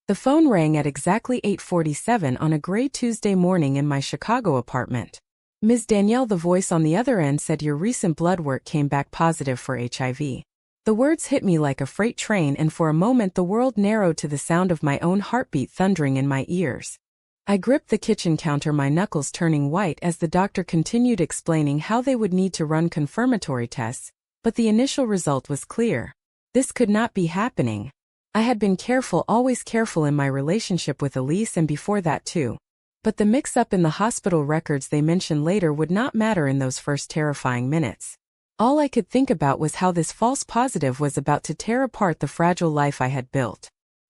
The phone rang at exactly 8:47 on a gray Tuesday morning in my Chicago apartment. Ms. Danielle, the voice on the other end, said your recent blood work came back positive for HIV. The words hit me like a freight train, and for a moment the world narrowed to the sound of my own heartbeat thundering in my ears. I gripped the kitchen counter, my knuckles turning white as the doctor continued explaining how they would need to run confirmatory tests, but the initial result was clear. This could not be happening. I had been careful, always careful in my relationship with Elise and before that too. But the mix-up in the hospital records they mentioned later would not matter in those first terrifying minutes. All I could think about was how this false positive was about to tear apart the fragile life I had built.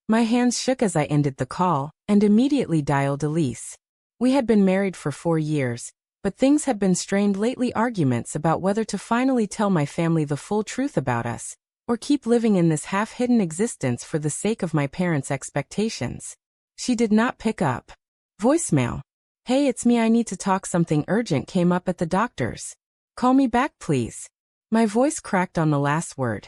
My hands shook as I ended the call, and immediately dialed Elise. We had been married for 4 years, but things had been strained lately, arguments about whether to finally tell my family the full truth about us, or keep living in this half-hidden existence for the sake of my parents' expectations. She did not pick up. Voicemail. Hey, it's me, I need to talk, something urgent came up at the doctor's. Call me back, please. My voice cracked on the last word.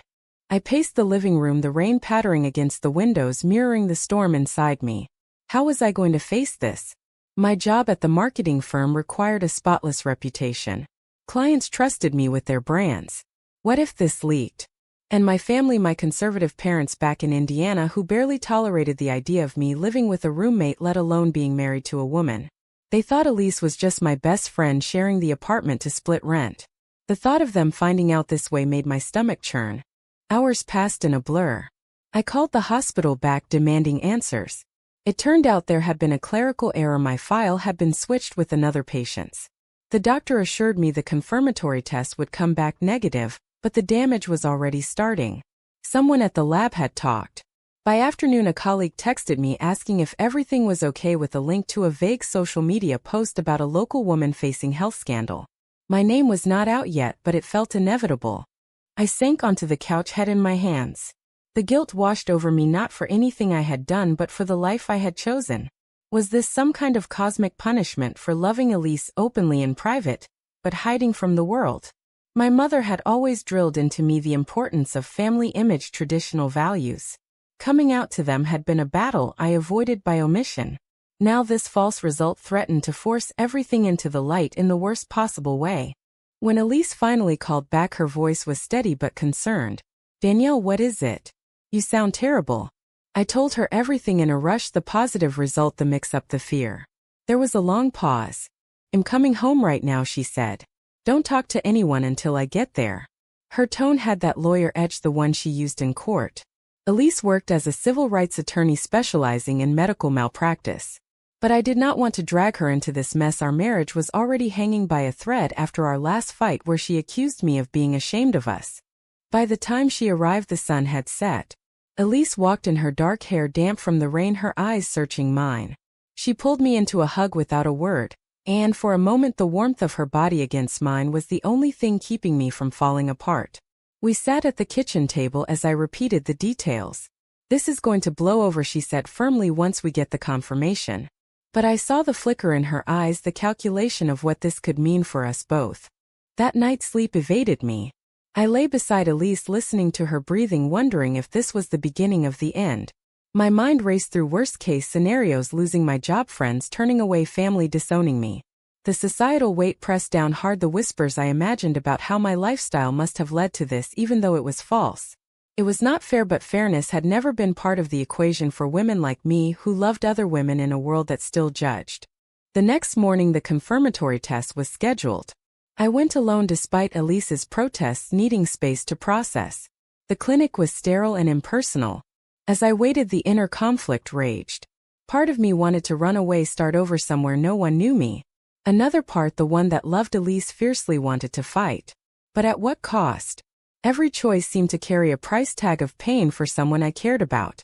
I paced the living room, the rain pattering against the windows mirroring the storm inside me. How was I going to face this? My job at the marketing firm required a spotless reputation. Clients trusted me with their brands. What if this leaked? And my family, my conservative parents back in Indiana who barely tolerated the idea of me living with a roommate, let alone being married to a woman. They thought Elise was just my best friend sharing the apartment to split rent. The thought of them finding out this way made my stomach churn. Hours passed in a blur. I called the hospital back demanding answers. It turned out there had been a clerical error, my file had been switched with another patient's. The doctor assured me the confirmatory test would come back negative, but the damage was already starting. Someone at the lab had talked. By afternoon, a colleague texted me asking if everything was okay with a link to a vague social media post about a local woman facing health scandal. My name was not out yet, but it felt inevitable. I sank onto the couch, head in my hands. The guilt washed over me, not for anything I had done but for the life I had chosen. Was this some kind of cosmic punishment for loving Elise openly in private, but hiding from the world? My mother had always drilled into me the importance of family image, traditional values. Coming out to them had been a battle I avoided by omission. Now this false result threatened to force everything into the light in the worst possible way. When Elise finally called back, her voice was steady but concerned. Danielle, what is it? You sound terrible. I told her everything in a rush, the positive result, the mix-up, the fear. There was a long pause. I'm coming home right now, she said. Don't talk to anyone until I get there. Her tone had that lawyer edge, the one she used in court. Elise worked as a civil rights attorney specializing in medical malpractice. But I did not want to drag her into this mess. Our marriage was already hanging by a thread after our last fight where she accused me of being ashamed of us. By the time she arrived, the sun had set. Elise walked in, her dark hair damp from the rain, her eyes searching mine. She pulled me into a hug without a word, and for a moment the warmth of her body against mine was the only thing keeping me from falling apart. We sat at the kitchen table as I repeated the details. This is going to blow over, she said firmly, once we get the confirmation. But I saw the flicker in her eyes, the calculation of what this could mean for us both. That night sleep evaded me. I lay beside Elise, listening to her breathing, wondering if this was the beginning of the end. My mind raced through worst-case scenarios: losing my job, friends turning away, family disowning me. The societal weight pressed down hard, the whispers I imagined about how my lifestyle must have led to this, even though it was false. It was not fair, but fairness had never been part of the equation for women like me who loved other women in a world that still judged. The next morning the confirmatory test was scheduled. I went alone despite Elise's protests, needing space to process. The clinic was sterile and impersonal. As I waited, the inner conflict raged. Part of me wanted to run away, start over somewhere no one knew me. Another part, the one that loved Elise fiercely, wanted to fight. But at what cost? Every choice seemed to carry a price tag of pain for someone I cared about.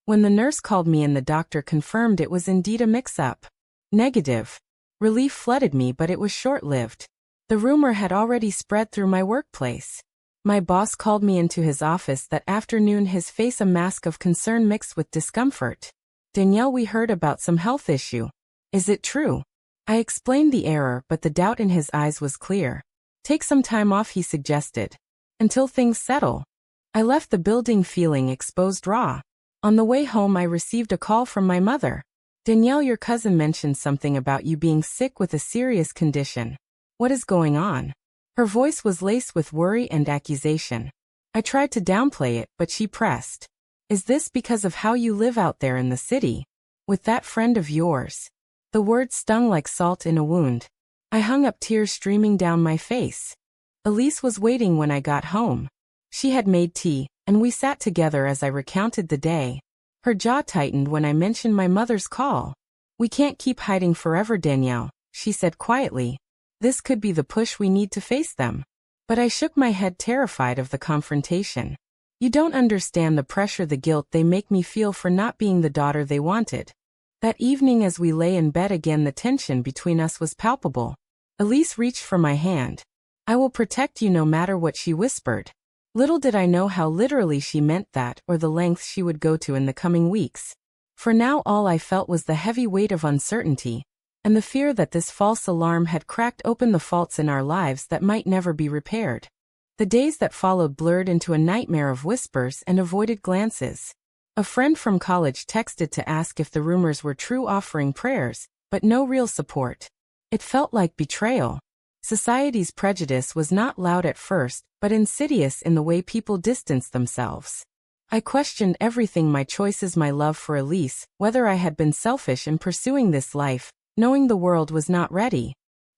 When the nurse called me and the doctor confirmed it was indeed a mix-up. Negative. Relief flooded me, but it was short-lived. The rumor had already spread through my workplace. My boss called me into his office that afternoon, his face a mask of concern mixed with discomfort. Danielle, we heard about some health issue. Is it true? I explained the error, but the doubt in his eyes was clear. Take some time off, he suggested. Until things settle. I left the building feeling exposed, raw. On the way home, I received a call from my mother. Danielle, your cousin mentioned something about you being sick with a serious condition. What is going on? Her voice was laced with worry and accusation. I tried to downplay it, but she pressed. Is this because of how you live out there in the city? With that friend of yours? The words stung like salt in a wound. I hung up, tears streaming down my face. Elise was waiting when I got home. She had made tea, and we sat together as I recounted the day. Her jaw tightened when I mentioned my mother's call. We can't keep hiding forever, Danielle, she said quietly. This could be the push we need to face them. But I shook my head, terrified of the confrontation. You don't understand the pressure, the guilt they make me feel for not being the daughter they wanted. That evening as we lay in bed again, the tension between us was palpable. Elise reached for my hand. I will protect you no matter what, she whispered. Little did I know how literally she meant that, or the lengths she would go to in the coming weeks. For now all I felt was the heavy weight of uncertainty, and the fear that this false alarm had cracked open the faults in our lives that might never be repaired. The days that followed blurred into a nightmare of whispers and avoided glances. A friend from college texted to ask if the rumors were true, offering prayers, but no real support. It felt like betrayal. Society's prejudice was not loud at first, but insidious in the way people distanced themselves. I questioned everything: my choices, my love for Elise, whether I had been selfish in pursuing this life, knowing the world was not ready.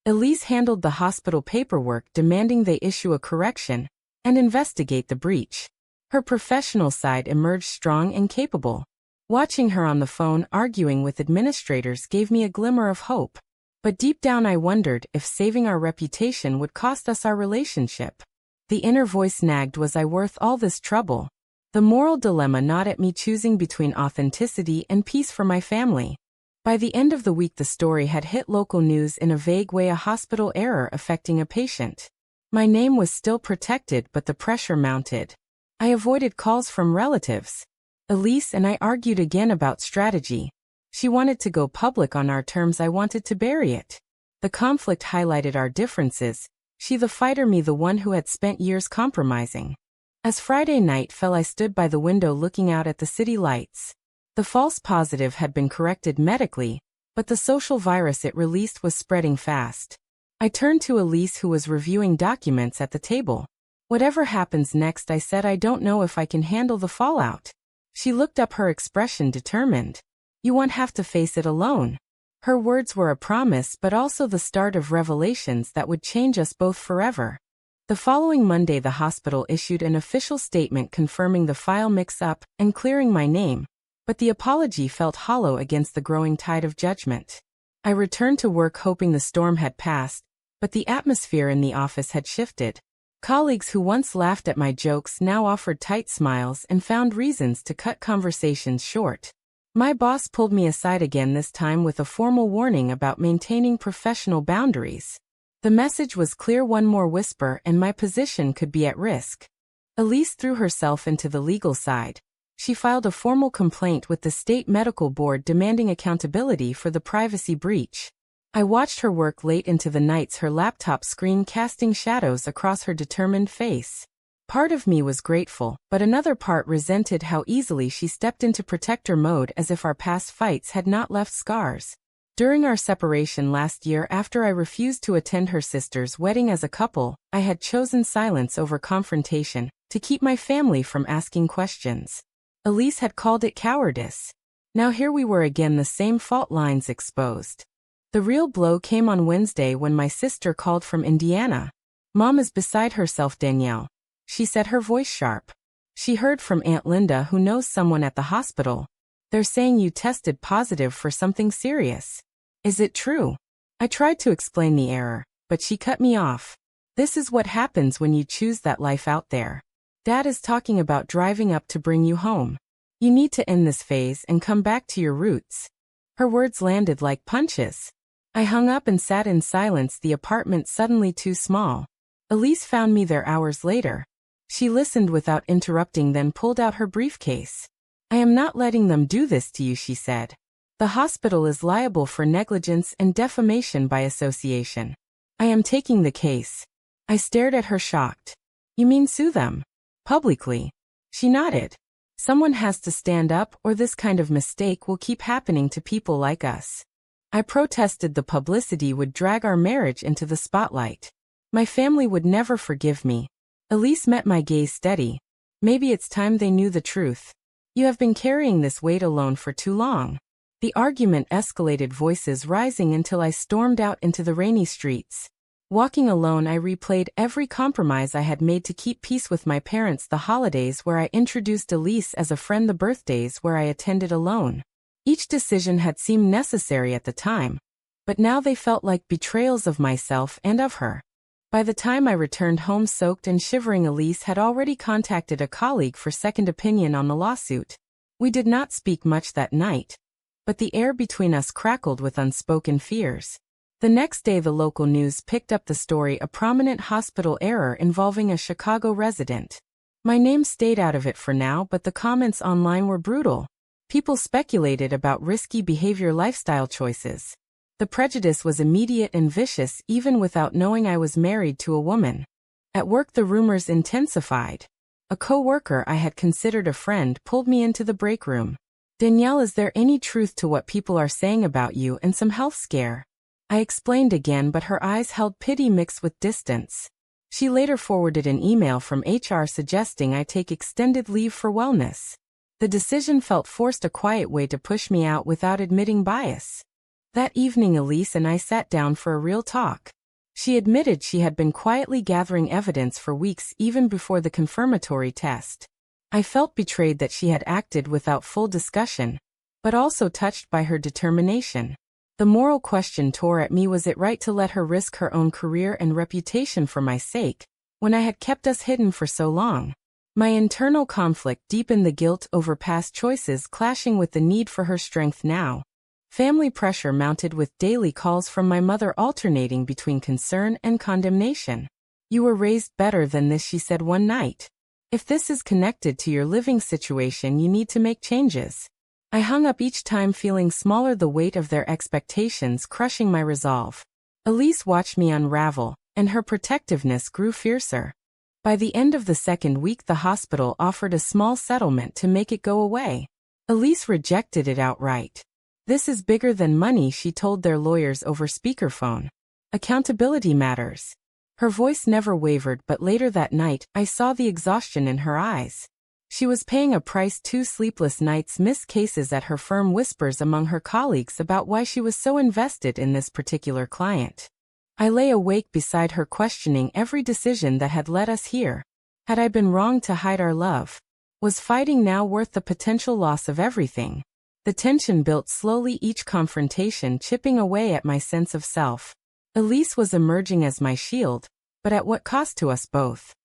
Elise handled the hospital paperwork, demanding they issue a correction and investigate the breach. Her professional side emerged strong and capable. Watching her on the phone arguing with administrators gave me a glimmer of hope. But deep down I wondered if saving our reputation would cost us our relationship. The inner voice nagged: was I worth all this trouble? The moral dilemma gnawed at me, choosing between authenticity and peace for my family. By the end of the week the story had hit local news in a vague way, a hospital error affecting a patient. My name was still protected, but the pressure mounted. I avoided calls from relatives. Elise and I argued again about strategy. She wanted to go public on our terms, I wanted to bury it. The conflict highlighted our differences, she the fighter, me the one who had spent years compromising. As Friday night fell, I stood by the window looking out at the city lights. The false positive had been corrected medically, but the social virus it released was spreading fast. I turned to Elise, who was reviewing documents at the table. Whatever happens next, I said, I don't know if I can handle the fallout. She looked up, her expression determined. You won't have to face it alone. Her words were a promise, but also the start of revelations that would change us both forever. The following Monday the hospital issued an official statement confirming the file mix-up and clearing my name, but the apology felt hollow against the growing tide of judgment. I returned to work hoping the storm had passed, but the atmosphere in the office had shifted. Colleagues who once laughed at my jokes now offered tight smiles and found reasons to cut conversations short. My boss pulled me aside again, this time with a formal warning about maintaining professional boundaries. The message was clear: one more whisper and my position could be at risk. Elise threw herself into the legal side. She filed a formal complaint with the state medical board demanding accountability for the privacy breach. I watched her work late into the nights, her laptop screen casting shadows across her determined face. Part of me was grateful, but another part resented how easily she stepped into protector mode, as if our past fights had not left scars. During our separation last year, after I refused to attend her sister's wedding as a couple, I had chosen silence over confrontation, to keep my family from asking questions. Elise had called it cowardice. Now here we were again, the same fault lines exposed. The real blow came on Wednesday when my sister called from Indiana. Mom is beside herself, Danielle, she said, her voice sharp. She heard from Aunt Linda, who knows someone at the hospital. They're saying you tested positive for something serious. Is it true? I tried to explain the error, but she cut me off. This is what happens when you choose that life out there. Dad is talking about driving up to bring you home. You need to end this phase and come back to your roots. Her words landed like punches. I hung up and sat in silence, the apartment suddenly too small. Elise found me there hours later. She listened without interrupting, then pulled out her briefcase. I am not letting them do this to you, she said. The hospital is liable for negligence and defamation by association. I am taking the case. I stared at her, shocked. You mean sue them? Publicly? She nodded. Someone has to stand up or this kind of mistake will keep happening to people like us. I protested the publicity would drag our marriage into the spotlight. My family would never forgive me. Elise met my gaze steady. Maybe it's time they knew the truth. You have been carrying this weight alone for too long. The argument escalated, voices rising until I stormed out into the rainy streets. Walking alone, I replayed every compromise I had made to keep peace with my parents, the holidays where I introduced Elise as a friend, the birthdays where I attended alone. Each decision had seemed necessary at the time, but now they felt like betrayals of myself and of her. By the time I returned home soaked and shivering, Elise had already contacted a colleague for second opinion on the lawsuit. We did not speak much that night, but the air between us crackled with unspoken fears. The next day the local news picked up the story, a prominent hospital error involving a Chicago resident. My name stayed out of it for now, but the comments online were brutal. People speculated about risky behavior, lifestyle choices. The prejudice was immediate and vicious, even without knowing I was married to a woman. At work the rumors intensified. A co-worker I had considered a friend pulled me into the break room. "Danielle, is there any truth to what people are saying about you and some health scare?" I explained again, but her eyes held pity mixed with distance. She later forwarded an email from HR suggesting I take extended leave for wellness. The decision felt forced, a quiet way to push me out without admitting bias. That evening Elise and I sat down for a real talk. She admitted she had been quietly gathering evidence for weeks, even before the confirmatory test. I felt betrayed that she had acted without full discussion, but also touched by her determination. The moral question tore at me: was it right to let her risk her own career and reputation for my sake, when I had kept us hidden for so long? My internal conflict deepened, the guilt over past choices clashing with the need for her strength now. Family pressure mounted, with daily calls from my mother alternating between concern and condemnation. "You were raised better than this," she said one night. "If this is connected to your living situation, you need to make changes." I hung up each time, feeling smaller, the weight of their expectations crushing my resolve. Elise watched me unravel, and her protectiveness grew fiercer. By the end of the second week, the hospital offered a small settlement to make it go away. Elise rejected it outright. "This is bigger than money," she told their lawyers over speakerphone. "Accountability matters." Her voice never wavered, but later that night, I saw the exhaustion in her eyes. She was paying a price: 2 sleepless nights, missed cases at her firm, whispers among her colleagues about why she was so invested in this particular client. I lay awake beside her, questioning every decision that had led us here. Had I been wrong to hide our love? Was fighting now worth the potential loss of everything? The tension built slowly, each confrontation chipping away at my sense of self. Elise was emerging as my shield, but at what cost to us both?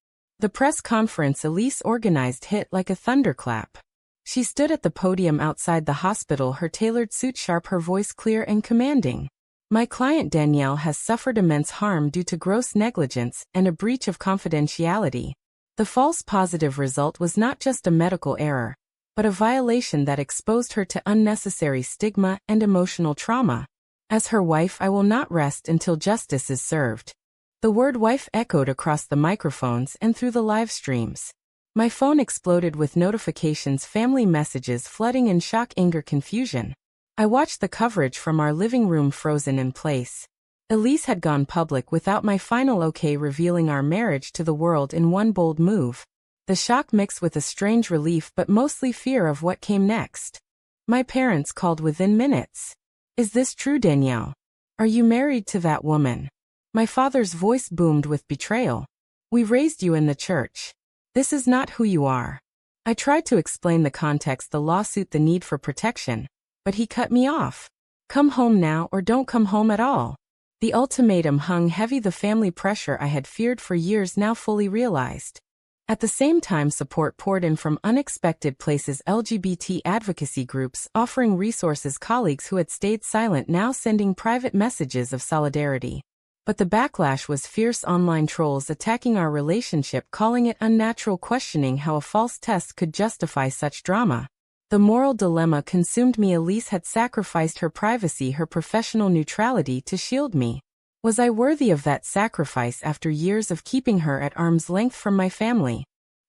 The press conference Elise organized hit like a thunderclap. She stood at the podium outside the hospital, her tailored suit sharp, her voice clear and commanding. "My client Danielle has suffered immense harm due to gross negligence and a breach of confidentiality. The false positive result was not just a medical error, but a violation that exposed her to unnecessary stigma and emotional trauma. As her wife, I will not rest until justice is served." The word wife echoed across the microphones and through the live streams. My phone exploded with notifications, family messages flooding in shock, anger, confusion. I watched the coverage from our living room, frozen in place. Elise had gone public without my final okay, revealing our marriage to the world in one bold move. The shock mixed with a strange relief, but mostly fear of what came next. My parents called within minutes. "Is this true, Danielle? Are you married to that woman?" My father's voice boomed with betrayal. "We raised you in the church. This is not who you are." I tried to explain the context, the lawsuit, the need for protection, but he cut me off. "Come home now or don't come home at all." The ultimatum hung heavy, the family pressure I had feared for years now fully realized. At the same time, support poured in from unexpected places, LGBT advocacy groups offering resources, colleagues who had stayed silent now sending private messages of solidarity. But the backlash was fierce, online trolls attacking our relationship, calling it unnatural, questioning how a false test could justify such drama. The moral dilemma consumed me. Elise had sacrificed her privacy, her professional neutrality to shield me. Was I worthy of that sacrifice after years of keeping her at arm's length from my family?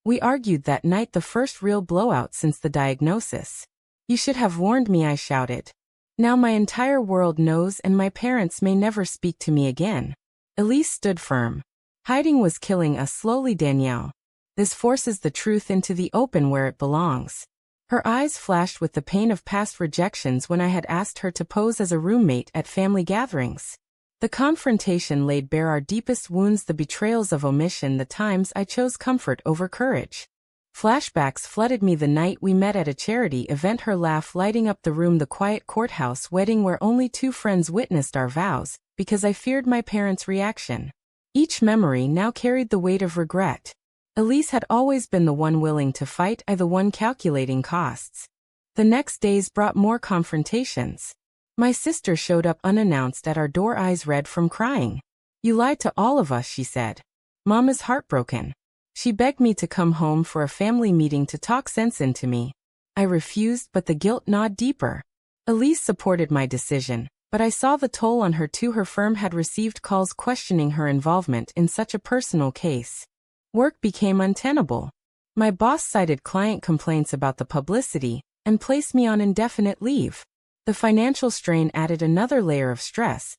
We argued that night, the first real blowout since the diagnosis. You should have warned me, I shouted. Now my entire world knows and my parents may never speak to me again. Elise stood firm. Hiding was killing us slowly, Danielle. This forces the truth into the open where it belongs. Her eyes flashed with the pain of past rejections when I had asked her to pose as a roommate at family gatherings. The confrontation laid bare our deepest wounds, the betrayals of omission, the times I chose comfort over courage. Flashbacks flooded me: the night we met at a charity event, her laugh lighting up the room, the quiet courthouse wedding where only two friends witnessed our vows, because I feared my parents' reaction. Each memory now carried the weight of regret. Elise had always been the one willing to fight, I the one calculating costs. The next days brought more confrontations. My sister showed up unannounced at our door, eyes red from crying. You lied to all of us, she said. Mom is heartbroken. She begged me to come home for a family meeting to talk sense into me. I refused, but the guilt gnawed deeper. Elise supported my decision, but I saw the toll on her too. Her firm had received calls questioning her involvement in such a personal case. Work became untenable. My boss cited client complaints about the publicity and placed me on indefinite leave. The financial strain added another layer of stress,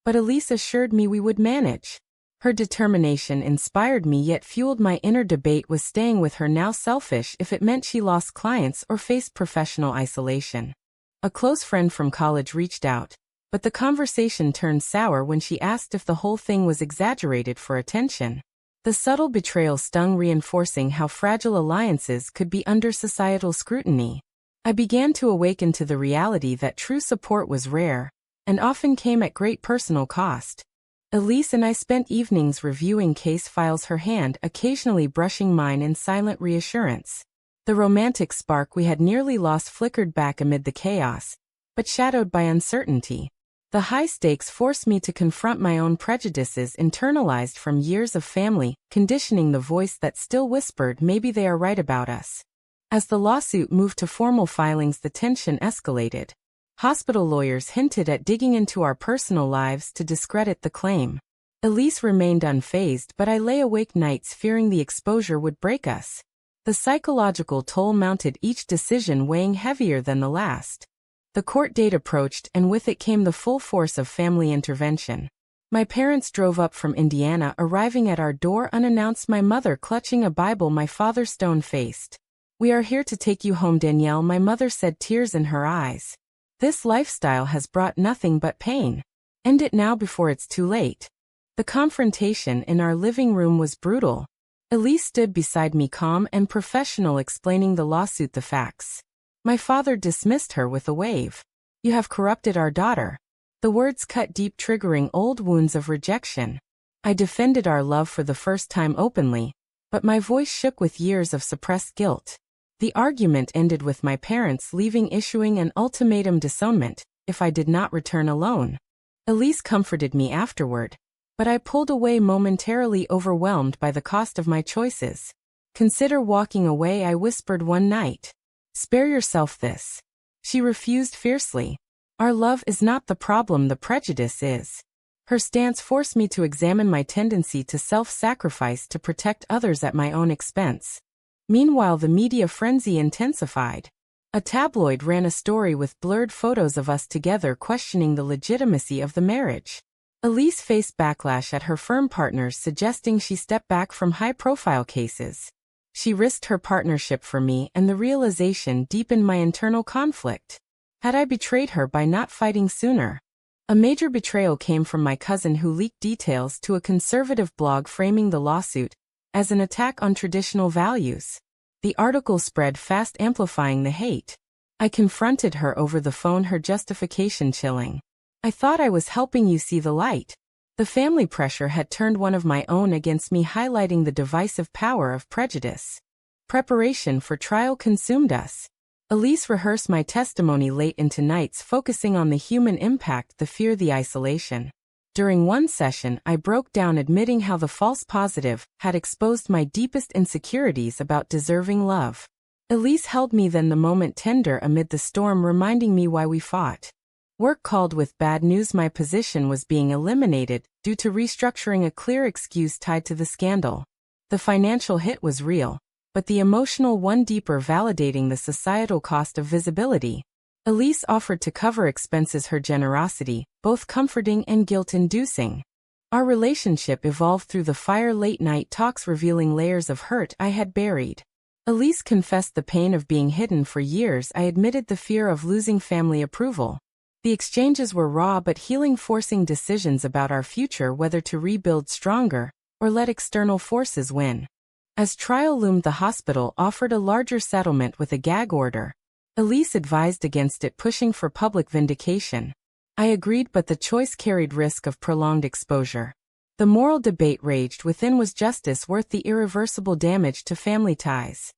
but Elise assured me we would manage. Her determination inspired me yet fueled my inner debate: was staying with her now selfish if it meant she lost clients or faced professional isolation? A close friend from college reached out, but the conversation turned sour when she asked if the whole thing was exaggerated for attention. The subtle betrayal stung, reinforcing how fragile alliances could be under societal scrutiny. I began to awaken to the reality that true support was rare, and often came at great personal cost. Elise and I spent evenings reviewing case files, her hand occasionally brushing mine in silent reassurance. The romantic spark we had nearly lost flickered back amid the chaos, but shadowed by uncertainty. The high stakes forced me to confront my own prejudices, internalized from years of family conditioning, the voice that still whispered, maybe they are right about us. As the lawsuit moved to formal filings, the tension escalated. Hospital lawyers hinted at digging into our personal lives to discredit the claim. Elise remained unfazed, but I lay awake nights fearing the exposure would break us. The psychological toll mounted, each decision weighing heavier than the last. The court date approached, and with it came the full force of family intervention. My parents drove up from Indiana, arriving at our door unannounced, my mother clutching a Bible, my father stone-faced. We are here to take you home, Danielle, my mother said, tears in her eyes. This lifestyle has brought nothing but pain. End it now before it's too late. The confrontation in our living room was brutal. Elise stood beside me, calm and professional, explaining the lawsuit, the facts. My father dismissed her with a wave. You have corrupted our daughter. The words cut deep, triggering old wounds of rejection. I defended our love for the first time openly, but my voice shook with years of suppressed guilt. The argument ended with my parents leaving, issuing an ultimatum: disownment, if I did not return alone. Elise comforted me afterward, but I pulled away, momentarily overwhelmed by the cost of my choices. Consider walking away, I whispered one night. Spare yourself this. She refused fiercely. Our love is not the problem, the prejudice is. Her stance forced me to examine my tendency to self-sacrifice to protect others at my own expense. Meanwhile, the media frenzy intensified. A tabloid ran a story with blurred photos of us together, questioning the legitimacy of the marriage. Elise faced backlash at her firm partners, suggesting she step back from high-profile cases. She risked her partnership for me, and the realization deepened my internal conflict. Had I betrayed her by not fighting sooner? A major betrayal came from my cousin, who leaked details to a conservative blog, framing the lawsuit as an attack on traditional values. The article spread fast, amplifying the hate. I confronted her over the phone, her justification chilling. I thought I was helping you see the light. The family pressure had turned one of my own against me, highlighting the divisive power of prejudice. Preparation for trial consumed us. Elise rehearsed my testimony late into nights, focusing on the human impact, the fear, the isolation. During one session, I broke down, admitting how the false positive had exposed my deepest insecurities about deserving love. Elise held me then, the moment tender amid the storm, reminding me why we fought. Work called with bad news: my position was being eliminated due to restructuring, a clear excuse tied to the scandal. The financial hit was real. but the emotional one deeper, validating the societal cost of visibility. Elise offered to cover expenses, her generosity, both comforting and guilt-inducing. Our relationship evolved through the fire late-night talks, revealing layers of hurt I had buried. Elise confessed the pain of being hidden for years. I admitted the fear of losing family approval. The exchanges were raw but healing, forcing decisions about our future, whether to rebuild stronger or let external forces win. As trial loomed, the hospital offered a larger settlement with a gag order. Elise advised against it, pushing for public vindication. I agreed, but the choice carried risk of prolonged exposure. The moral debate raged within. Was justice worth the irreversible damage to family ties?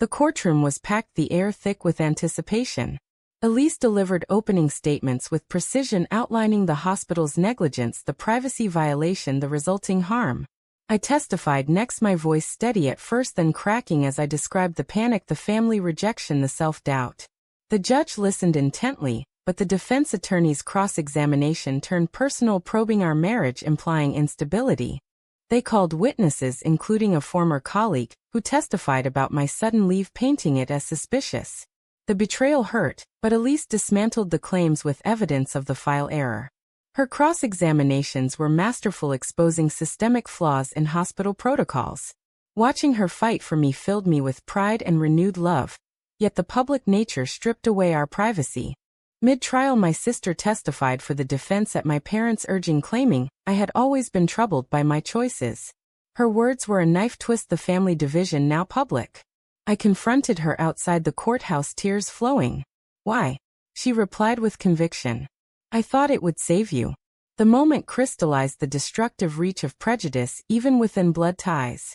The courtroom was packed, the air thick with anticipation. Elise delivered opening statements with precision, outlining the hospital's negligence, the privacy violation, the resulting harm. I testified next, my voice steady at first, then cracking as I described the panic, the family rejection, the self-doubt. The judge listened intently, but the defense attorney's cross-examination turned personal, probing our marriage, implying instability. They called witnesses, including a former colleague, who testified about my sudden leave, painting it as suspicious. The betrayal hurt, but Elise dismantled the claims with evidence of the file error. Her cross-examinations were masterful, exposing systemic flaws in hospital protocols. Watching her fight for me filled me with pride and renewed love, yet the public nature stripped away our privacy. Mid-trial, my sister testified for the defense at my parents' urging, claiming I had always been troubled by my choices. Her words were a knife twist, the family division now public. I confronted her outside the courthouse, tears flowing. "Why?" she replied with conviction. "I thought it would save you." The moment crystallized the destructive reach of prejudice, even within blood ties.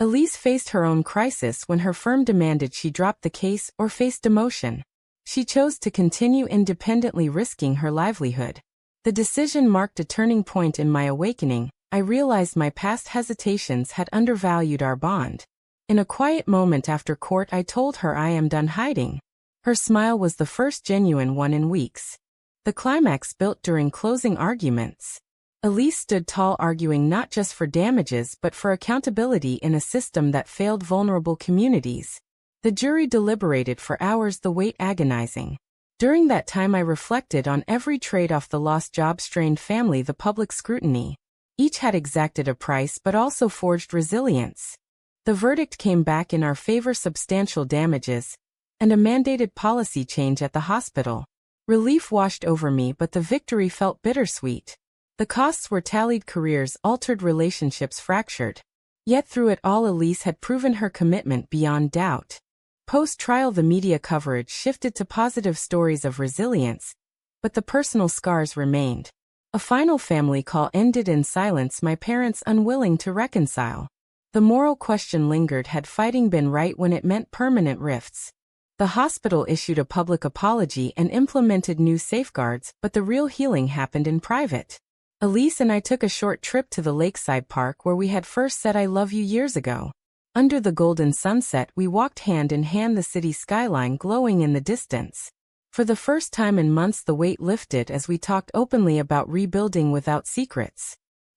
Elise faced her own crisis when her firm demanded she drop the case or face demotion. She chose to continue independently, risking her livelihood. The decision marked a turning point in my awakening. I realized my past hesitations had undervalued our bond. In a quiet moment after court, I told her I am done hiding. Her smile was the first genuine one in weeks. The climax built during closing arguments. Elise stood tall, arguing not just for damages but for accountability in a system that failed vulnerable communities. The jury deliberated for hours, the weight agonizing. During that time, I reflected on every trade-off: the lost job, strained family, the public scrutiny. Each had exacted a price but also forged resilience. The verdict came back in our favor: substantial damages and a mandated policy change at the hospital. Relief washed over me, but the victory felt bittersweet. The costs were tallied, careers altered, relationships fractured. Yet through it all, Elise had proven her commitment beyond doubt. Post-trial, the media coverage shifted to positive stories of resilience, but the personal scars remained. A final family call ended in silence, my parents unwilling to reconcile. The moral question lingered: had fighting been right when it meant permanent rifts? The hospital issued a public apology and implemented new safeguards, but the real healing happened in private. Elise and I took a short trip to the lakeside park where we had first said "I love you" years ago. Under the golden sunset, we walked hand in hand, the city skyline glowing in the distance. For the first time in months, the weight lifted as we talked openly about rebuilding without secrets.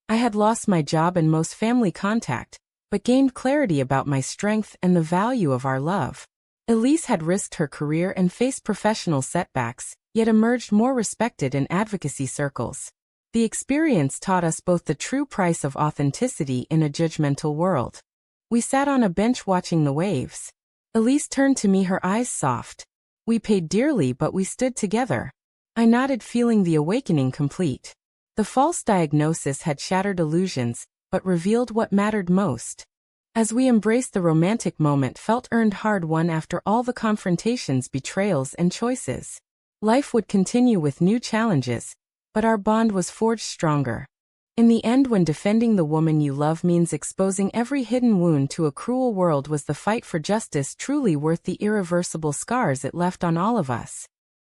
I had lost my job and most family contact, but gained clarity about my strength and the value of our love. Elise had risked her career and faced professional setbacks, yet emerged more respected in advocacy circles. The experience taught us both the true price of authenticity in a judgmental world. We sat on a bench watching the waves. Elise turned to me, her eyes soft. We paid dearly, but we stood together. I nodded, feeling the awakening complete. The false diagnosis had shattered illusions, but revealed what mattered most. As we embraced, the romantic moment felt earned, hard won after all the confrontations, betrayals, and choices. Life would continue with new challenges, but our bond was forged stronger. In the end, when defending the woman you love means exposing every hidden wound to a cruel world, was the fight for justice truly worth the irreversible scars it left on all of us?